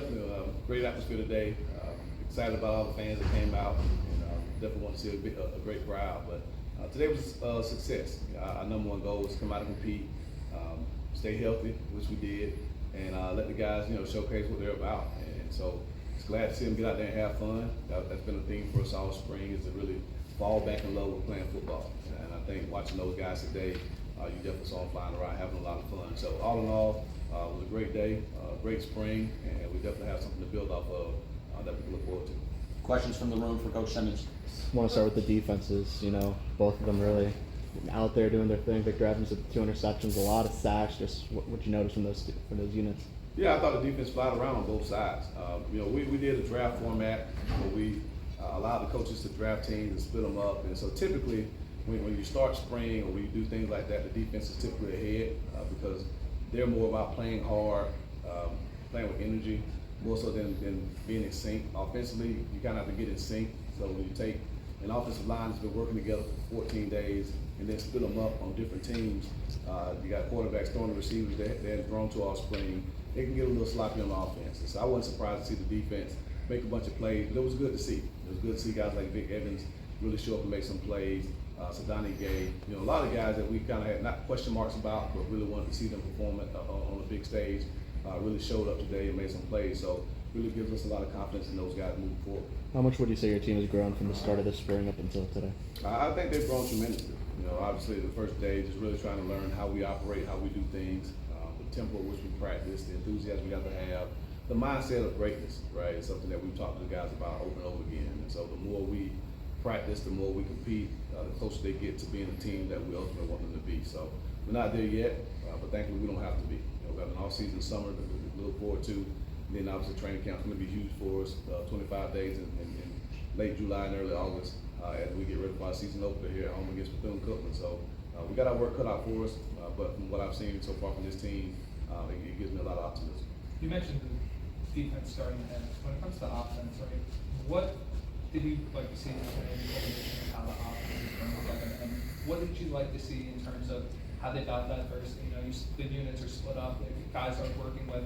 definitely a great atmosphere today. Excited about all the fans that came out, and definitely want to see a great crowd. But today was a success. Our number one goal was to come out and compete, stay healthy, which we did, and let the guys, showcase what they're about. And so it's glad to see them get out there and have fun. That's been a theme for us all spring, is to really fall back in love with playing football. And I think watching those guys today, you definitely saw them flying around, having a lot of fun. So all in all, it was a great day, great spring, and we definitely have something to build off of that we can look forward to. Questions from the room for Coach Simmons? I want to start with the defenses. Both of them really out there doing their thing. Victor Evans with 2 interceptions, a lot of sacks. Just what you notice from those units? Yeah, I thought the defense flied around on both sides. We did a draft format where we allowed the coaches to draft teams and split them up. And so typically, when you start spring or when you do things like that, the defense is typically ahead because they're more about playing hard, playing with energy, more so than being in sync. Offensively, you kind of have to get in sync. So when you take an offensive line that's been working together for 14 days and then split them up on different teams, you got quarterbacks throwing the receivers that they hadn't thrown to all spring. It can get a little sloppy on the offense. And so I wasn't surprised to see the defense make a bunch of plays, but it was good to see. It was good to see guys like Vic Evans really show up and make some plays. Sadani Gay, a lot of guys that we kind of had not question marks about, but really wanted to see them perform on the big stage, really showed up today and made some plays. So really gives us a lot of confidence in those guys moving forward. How much would you say your team has grown from the start of the spring up until today? I think they've grown tremendously. Obviously the first day just really trying to learn how we operate, how we do things, the tempo at which we practice, the enthusiasm we have to have, the mindset of greatness, right? It's something that we've talked to the guys about over and over again. And so the more we practice, the more we compete, the closer they get to being the team that we ultimately want them to be. So we're not there yet, but thankfully we don't have to be. We have an off-season summer that we look forward to. And then obviously training camp's going to be huge for us, 25 days in late July and early August as we get ready for our season opener here at home against Bethune-Cookman. So we got our work cut out for us, but from what I've seen so far from this team, it gives me a lot of optimism. You mentioned the defense starting ahead. When it comes to offense, right, what did you like to see in the how the offense is going together, and what did you like to see in terms of how they got that versus, the units are split up, guys are working with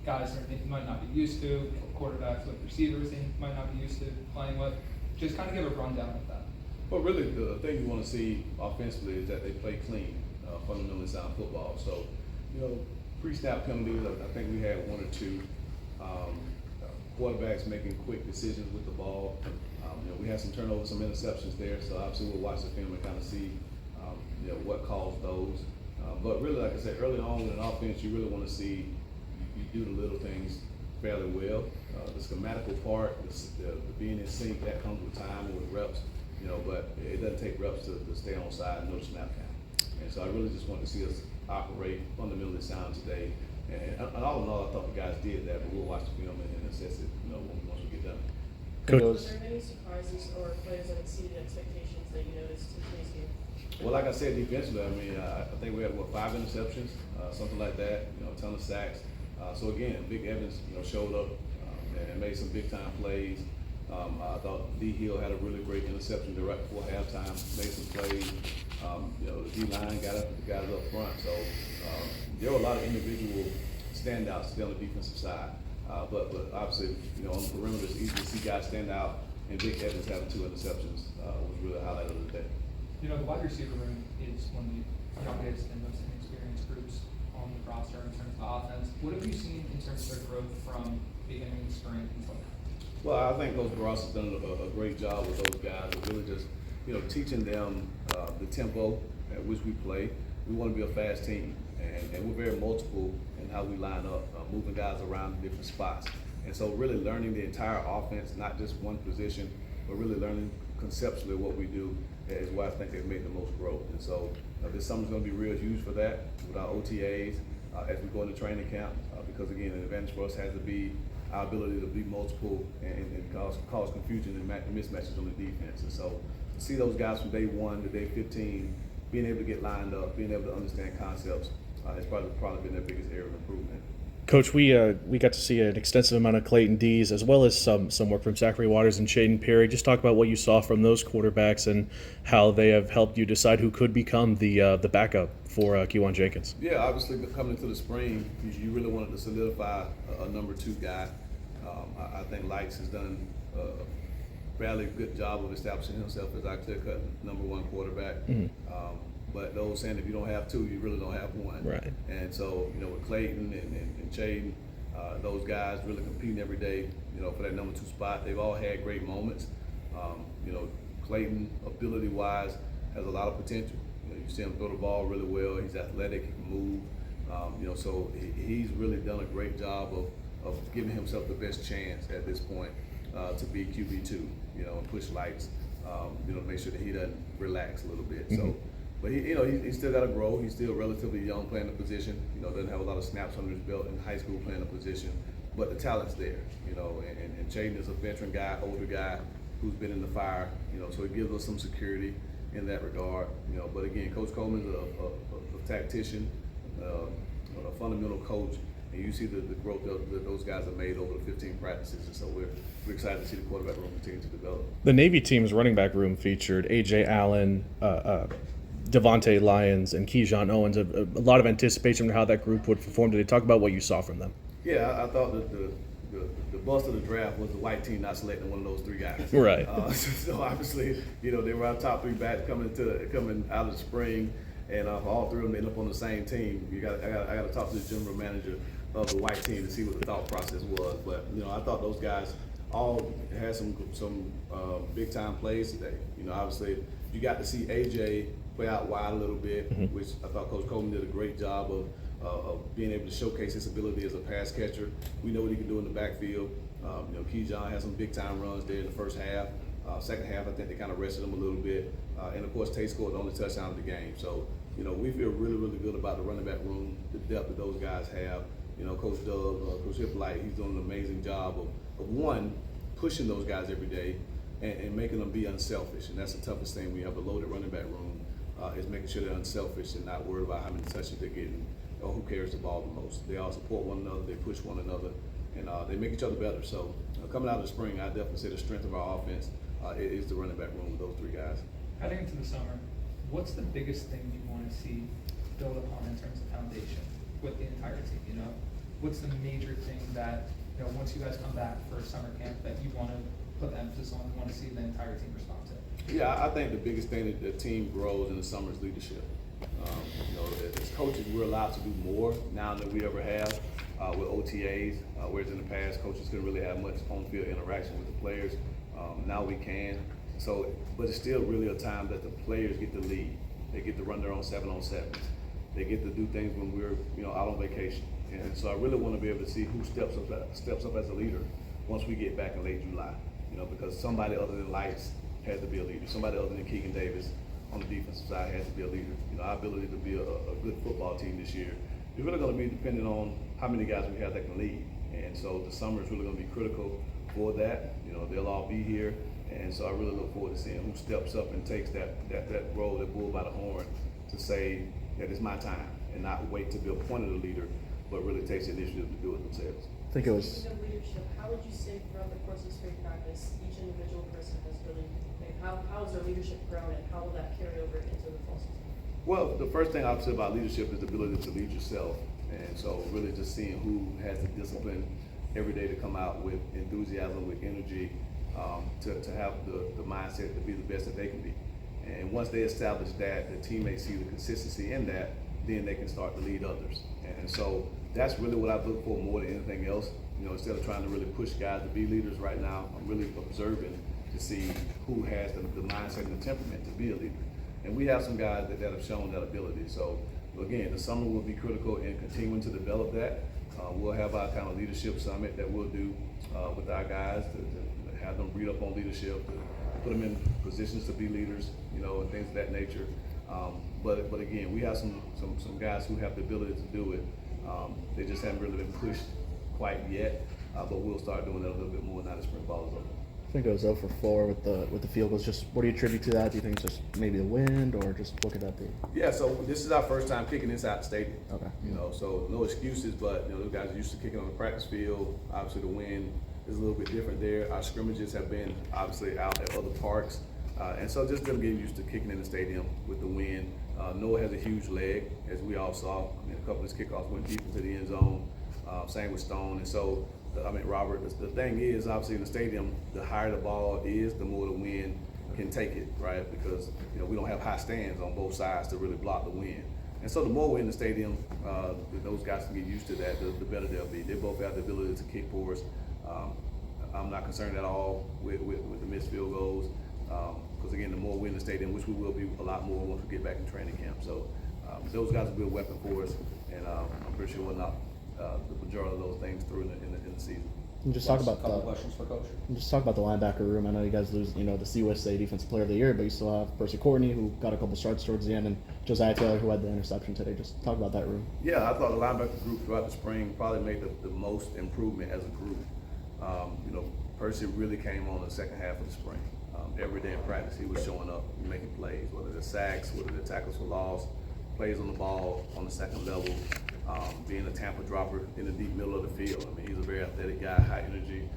guys that they might not be used to, quarterbacks with receivers they might not be used to playing with. Just kind of give a rundown of that. Well, really, the thing you want to see offensively is that they play clean, fundamentally sound football. So, pre-snap penalties, I think we had 1 or 2. Quarterbacks making quick decisions with the ball. We had some turnovers, some interceptions there, so obviously we'll watch the film and kind of see what caused those. But really, like I said, early on in an offense, you really want to see you do the little things fairly well. The schematical part, the being in sync, that comes with time and with reps, but it doesn't take reps to stay on side and know the snap count. And so I really just want to see us operate fundamentally sound today. And all in all, I thought the guys did that, but we'll watch the film and assess it, once we get done. Coach. Was there any surprises or players that exceeded expectations that you noticed in today's game? Well, like I said, defensively, I think we had 5 interceptions, something like that. A ton of sacks. So again, Vic Evans, showed up and made some big time plays. I thought D Hill had a really great interception right before halftime, made some plays. The D line got up with the guys up front. So there were a lot of individual standouts today on the defensive side. But obviously, on the perimeter, it's easy to see guys stand out, and Vic Evans having 2 interceptions was really a highlight of the day. The wide receiver room is one of the youngest and most inexperienced groups on the roster in terms of offense. What have you seen in terms of their growth from beginning of the spring until now? Well, I think Coach Ross has done a great job with those guys of really just, teaching them the tempo at which we play. We want to be a fast team, and we're very multiple in how we line up, moving guys around in different spots. And so really learning the entire offense, not just one position, but really learning conceptually what we do is why I think they've made the most growth. And so this summer's going to be real huge for that with our OTAs as we go into training camp, because again, an advantage for us has to be our ability to be multiple and cause confusion and mismatches on the defense. And so to see those guys from day 1 to day 15 being able to get lined up, being able to understand concepts, has probably been their biggest area of improvement. Coach, we got to see an extensive amount of Clayton Dees as well as some work from Zachary Waters and Shaden Perry. Just talk about what you saw from those quarterbacks and how they have helped you decide who could become the backup for Kewan Jenkins. Yeah, obviously coming into the spring, you really wanted to solidify a number 2 guy. I think Lights has done a fairly good job of establishing himself as our clear-cut #1 quarterback. But those saying if you don't have two, you really don't have one. Right. And so, with Clayton and Chaden, those guys really competing every day, for that #2 spot. They've all had great moments. Clayton, ability-wise, has a lot of potential. You see him throw the ball really well. He's athletic, he can move. So he's really done a great job of giving himself the best chance at this point to be QB2, and push Lights, to make sure that he doesn't relax a little bit. So, but he's still got to grow. He's still relatively young playing the position. Doesn't have a lot of snaps under his belt in high school playing the position, but the talent's there. And Chaden is a veteran guy, older guy who's been in the fire. So it gives us some security in that regard. But again, Coach Coleman's a tactician, a fundamental coach. And you see the growth that those guys have made over the 15 practices, and so we're excited to see the quarterback room continue to develop. The Navy team's running back room featured A.J. Allen, Devontae Lyons, and Keyshawn Owens. A lot of anticipation for how that group would perform. Did they talk about what you saw from them? Yeah, I thought that the bust of the draft was the white team not selecting one of those three guys. Right. So obviously, they were our top three backs coming out of the spring, and all three of them ended up on the same team. I got to talk to the general manager of the white team to see what the thought process was. But I thought those guys all had some big time plays today. Obviously you got to see AJ play out wide a little bit, which I thought Coach Coleman did a great job of being able to showcase his ability as a pass catcher. We know what he can do in the backfield. Keyshawn had some big time runs there in the first half. Second half, I think they kind of rested him a little bit. And of course, Tate scored the only touchdown of the game. So, we feel really, really good about the running back room, the depth that those guys have. Coach Doug, Coach Hippolyte, he's doing an amazing job of one, pushing those guys every day and making them be unselfish. And that's the toughest thing. We have a loaded running back room, is making sure they're unselfish and not worried about how many touches they're getting or who carries the ball the most. They all support one another, they push one another, and they make each other better. So coming out of the spring, I definitely say the strength of our offense is the running back room with those three guys. Heading into the summer, what's the biggest thing you want to see built upon in terms of foundation with the entire team? What's the major thing that once you guys come back for summer camp that you want to put the emphasis on, you want to see the entire team respond to? Yeah, I think the biggest thing that the team grows in the summer is leadership. As coaches, we're allowed to do more now than we ever have with OTAs, whereas in the past, coaches couldn't really have much on-field interaction with the players. Now we can. So, but it's still really a time that the players get to lead. They get to run their own 7-on-7s. They get to do things when we're out on vacation. And so I really want to be able to see who steps up as a leader once we get back in late July. Because somebody other than Lights has to be a leader. Somebody other than Keegan Davis on the defensive side has to be a leader. Our ability to be a good football team this year is really going to be dependent on how many guys we have that can lead. And so the summer is really going to be critical for that. They'll all be here. And so I really look forward to seeing who steps up and takes that role, that bull by the horn, to say that it's my time and not wait to be appointed a leader, but really takes the initiative to do it themselves. I think it was. Speaking of leadership, how would you say throughout the course of spring practice, each individual person has really, how has their leadership grown and how will that carry over into the fall season? Well, the first thing I would say about leadership is the ability to lead yourself. And so really just seeing who has the discipline every day to come out with enthusiasm, with energy, to have the mindset to be the best that they can be. And once they establish that, the teammates see the consistency in that, then they can start to lead others. And so that's really what I look for more than anything else. Instead of trying to really push guys to be leaders right now, I'm really observing to see who has the mindset and the temperament to be a leader. And we have some guys that have shown that ability. So again, the summer will be critical in continuing to develop that. We'll have our kind of leadership summit that we'll do with our guys to have them read up on leadership, to put them in positions to be leaders, and things of that nature. But again, we have some guys who have the ability to do it. They just haven't really been pushed quite yet, but we'll start doing that a little bit more now that spring ball is over. I think it was 0 for 4 with the field goals. Just what do you attribute to that? Do you think it's just maybe the wind, or just what could that be? Yeah, so this is our first time kicking inside the stadium. Okay. So no excuses, but those guys are used to kicking on the practice field. Obviously, the wind is a little bit different there. Our scrimmages have been obviously out at other parks, and so just them getting used to kicking in the stadium with the wind. Noah has a huge leg, as we all saw. A couple of his kickoffs went deep into the end zone. Same with Stone, and so Robert, the thing is, obviously in the stadium, the higher the ball is, the more the wind can take it, right? Because, we don't have high stands on both sides to really block the wind. And so the more we're in the stadium, those guys can get used to that, the better they'll be. They both have the ability to kick for us. I'm not concerned at all with the missed field goals. Because again, the more we're in the stadium, which we will be a lot more once we get back in training camp. So those guys will be a weapon for us, and I'm pretty sure we'll knock the majority of those things through in the season. And just talk about Couple questions for Coach. and just talk about the linebacker room. I know you guys lose, the CUSA Defensive Player of the Year, but you still have Percy Courtney, who got a couple starts towards the end, and Josiah Taylor, who had the interception today. Just talk about that room. Yeah, I thought the linebacker group throughout the spring probably made the most improvement as a group. Percy really came on the second half of the spring. Every day in practice, he was showing up, making plays, whether they're sacks, whether they're tackles for loss, plays on the ball on the second level, being a Tampa dropper in the deep middle of the field. I mean, he's a very athletic guy, high energy.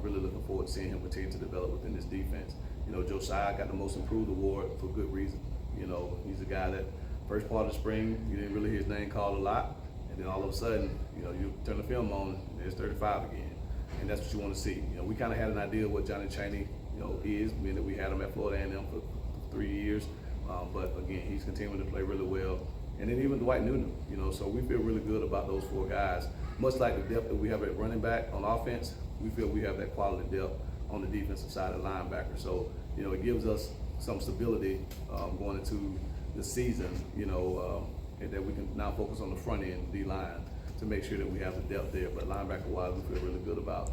Really looking forward to seeing him continue to develop within this defense. Josiah got the most improved award for good reason. He's a guy that first part of the spring, you didn't really hear his name called a lot. And then all of a sudden, you turn the film on, and there's 35 again. And that's what you want to see. We kind of had an idea of what Johnny Chaney, is, being that we had him at Florida A&M for 3 years. But again, he's continuing to play really well. And then even Dwight Newton, so we feel really good about those 4 guys. Much like the depth that we have at running back on offense, we feel we have that quality depth on the defensive side of linebacker. So, it gives us some stability going into the season, and that we can now focus on the front end, D-line, to make sure that we have the depth there. But linebacker-wise, we feel really good about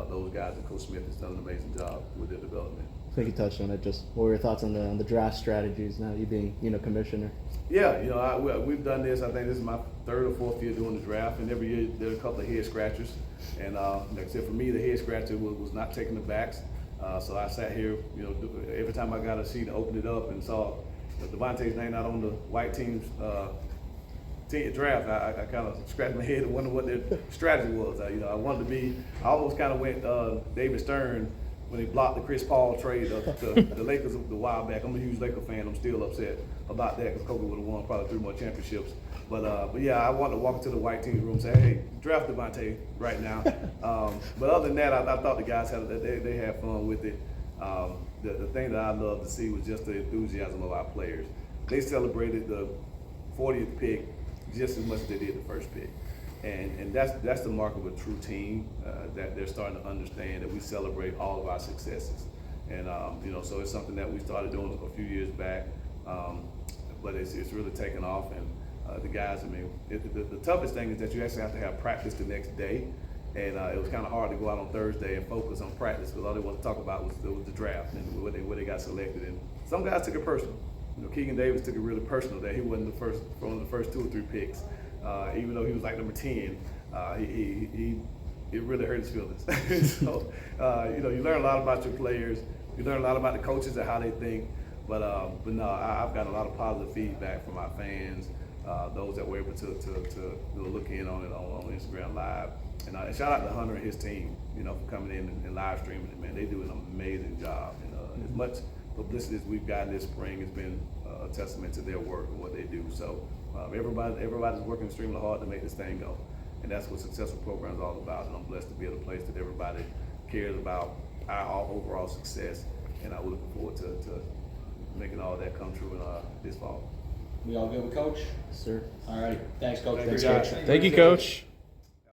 those guys, and Coach Smith has done an amazing job with their development. I think you touched on it. Just what were your thoughts on the draft strategies now, you being commissioner? Yeah, we've done this. I think this is my 3rd or 4th year doing the draft, and every year there are a couple of head scratchers. And like I said, for me, the head scratcher was not taking the backs. So I sat here, every time I got a sheet and opened it up and saw Devontae's name not on the white team's draft, I kind of scratched my head and wondered what their strategy was. I wanted to be. I almost kind of went David Stern when he blocked the Chris Paul trade to the Lakers a while back. I'm a huge Laker fan. I'm still upset about that because Kobe would have won probably 3 more championships. But yeah, I wanted to walk into the white team's room and say, hey, draft Devontae right now. But other than that, I thought the guys they had fun with it. The thing that I loved to see was just the enthusiasm of our players. They celebrated the 40th pick just as much as they did the first pick. And that's the mark of a true team, that they're starting to understand that we celebrate all of our successes. And so it's something that we started doing a few years back, but it's really taken off. And the guys, the toughest thing is that you actually have to have practice the next day. And it was kind of hard to go out on Thursday and focus on practice because all they wanted to talk about was the draft and where they got selected. And some guys took it personal. Keegan Davis took it really personal that he wasn't one of the first 2 or 3 picks. Even though he was like number 10, it really hurt his feelings. So, you learn a lot about your players. You learn a lot about the coaches and how they think. But no, I've got a lot of positive feedback from our fans, those that were able to look in on it on Instagram Live. And shout out to Hunter and his team, for coming in and live streaming it, man. They do an amazing job. And as much publicity as we've gotten this spring has been a testament to their work and what they do. So everybody's working extremely hard to make this thing go. And that's what successful programs are all about. And I'm blessed to be at a place that everybody cares about our overall success. And I'm looking forward to making all that come true in this fall. We all good with Coach? Sir. All right. Thanks, Coach. Thank you, guys. Thank you, Coach.